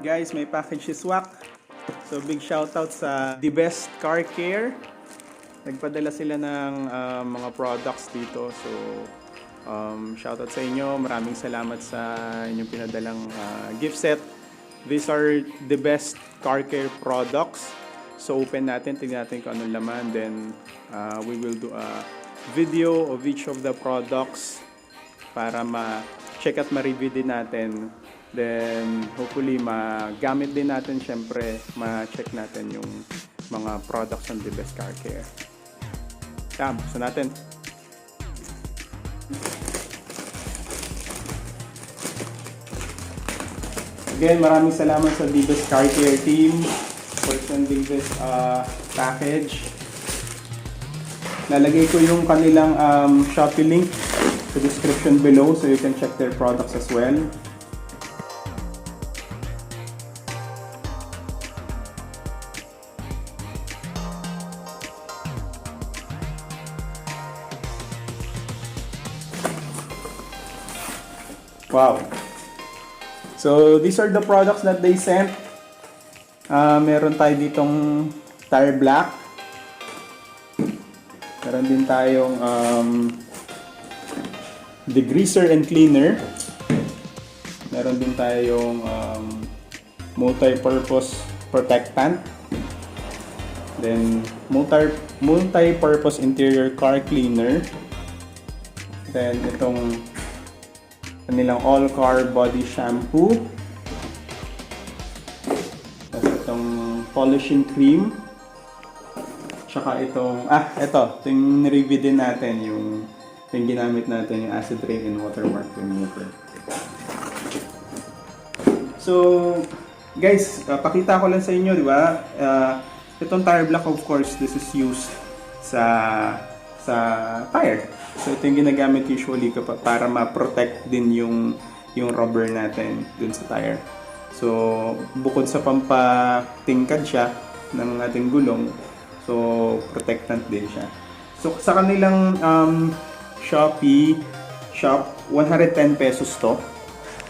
Guys, may package si Swak. So big shoutout sa The Best Car Care. Nagpadala sila ng mga products dito. So shoutout sa inyo. Maraming salamat sa inyong pinadalang gift set. These are The Best Car Care products. So open natin, tingnan natin kung anong laman. Then we will do a video of each of the products para ma-check at ma-review din natin. Then hopefully magamit din natin, syempre ma-check natin yung mga products ng The Best Car Care. Buksan natin. Again, maraming salamat sa The Best Car Care team for sending this package. Lalagay ko yung kanilang Shopee link sa description below so you can check their products as well. Wow. So, these are the products that they sent. Meron tayo ditong tire black. Meron din tayong degreaser and cleaner. Meron din tayong multi-purpose protectant. Then, multi-purpose interior car cleaner. Then, itong kanilang all-car body shampoo. Tapos itong polishing cream. Tsaka itong, ito yung review din natin, yung ginamit natin, yung acid rain and watermark remover. So, guys, pakita ko lang sa inyo, di ba? Itong tire block, of course, this is used sa tire. So ito yung ginagamit usually para ma-protect din yung rubber natin dun sa tire. So bukod sa pampatingkad siya ng ating gulong, so protectant din siya. So sa kanilang Shopee shop, 110 pesos to,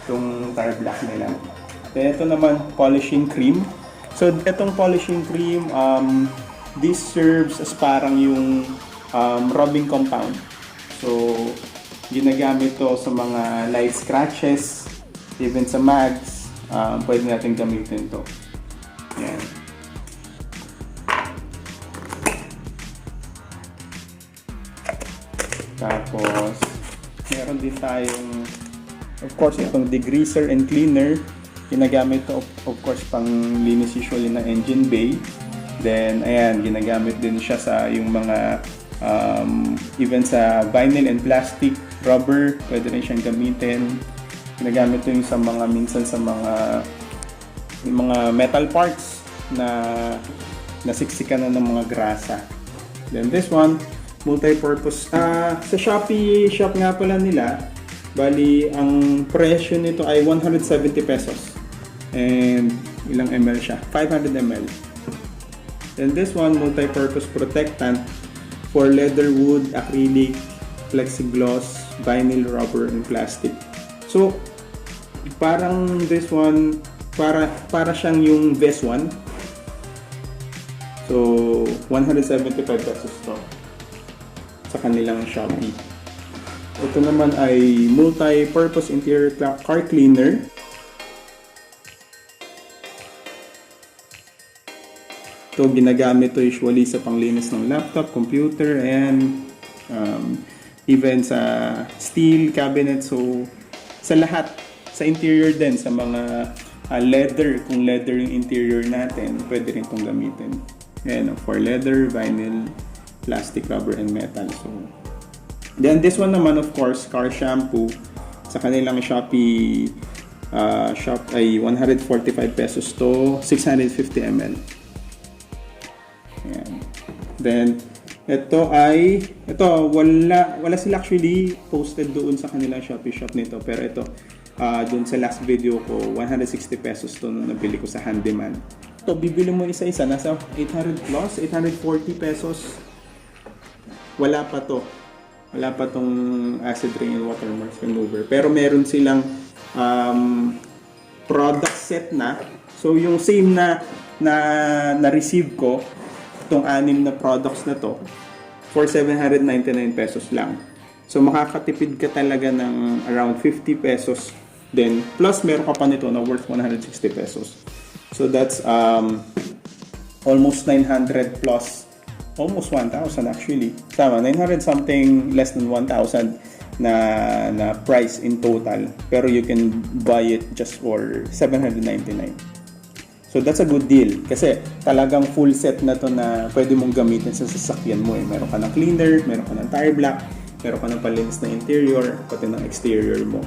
itong tire black nila. Then ito naman, polishing cream. So itong polishing cream, this serves as parang yung rubbing compound. So, ginagamit to sa mga light scratches, even sa mags, pwede natin gamitin to. Yan. Tapos, meron din tayong, of course, itong degreaser and cleaner. Ginagamit to, of course, pang linis usually na engine bay. Then, ayan, ginagamit din siya sa yung mga even sa vinyl and plastic, rubber, pwede rin siyang gamitin. Ginagamit ito yung sa mga, minsan sa mga metal parts na nasiksikan na ng mga grasa. Then this one, multi-purpose. Sa Shopee shop nga pala nila, bali ang presyo nito ay 170 pesos. And ilang ml siya? 500 ml. Then this one, multi-purpose protectant for leather, wood, acrylic, plexiglass, vinyl, rubber, and plastic. So, parang this one, para siyang yung best one. So, 175 pesos to sa kanilang Shopee. Ito naman ay multi-purpose interior car cleaner. Ito ginagamit to usually sa panglinis ng laptop, computer, and even sa steel cabinet. So sa lahat, sa interior din, sa mga leather, kung leather yung interior natin, pwede rin itong gamitin. Ayan, for leather, vinyl, plastic, rubber, and metal. So then this one naman, of course, car shampoo. Sa kanilang Shopee shop ay 145 pesos to 650 ml. Ayan. Then wala sila actually posted doon sa kanilang Shopee shop nito, pero ito doon sa last video ko, 160 pesos to nung nabili ko sa handyman. Ito, bibili mo isa-isa, nasa 800 plus, 840 pesos. Wala pa tong acid rain and watermark remover, pero meron silang product set na So yung same na receive ko, itong 6 na products na to, for 799 pesos lang. So makakatipid ka talaga ng around 50 pesos din. Plus meron ka pa nito na worth 160 pesos. So that's almost 900 plus, almost 1,000 actually. Tama, 900 something, less than 1,000 na price in total. Pero you can buy it just for 799. So that's a good deal kasi talagang full set na to na pwede mong gamitin sa sasakyan mo eh. Meron ka ng cleaner, meron ka ng tire block, meron ka ng palinis na interior, pati ng exterior mo.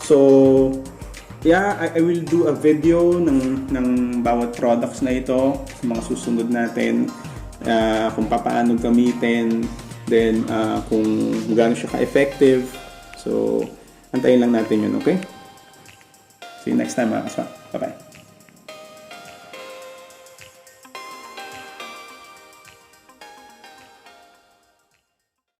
So yeah, I will do a video ng bawat products na ito sa mga susunod natin, kung paano gamitin, then kung gaano siya ka-effective. So antayin lang natin yun, okay? See you next time mga kaswa. Bye-bye.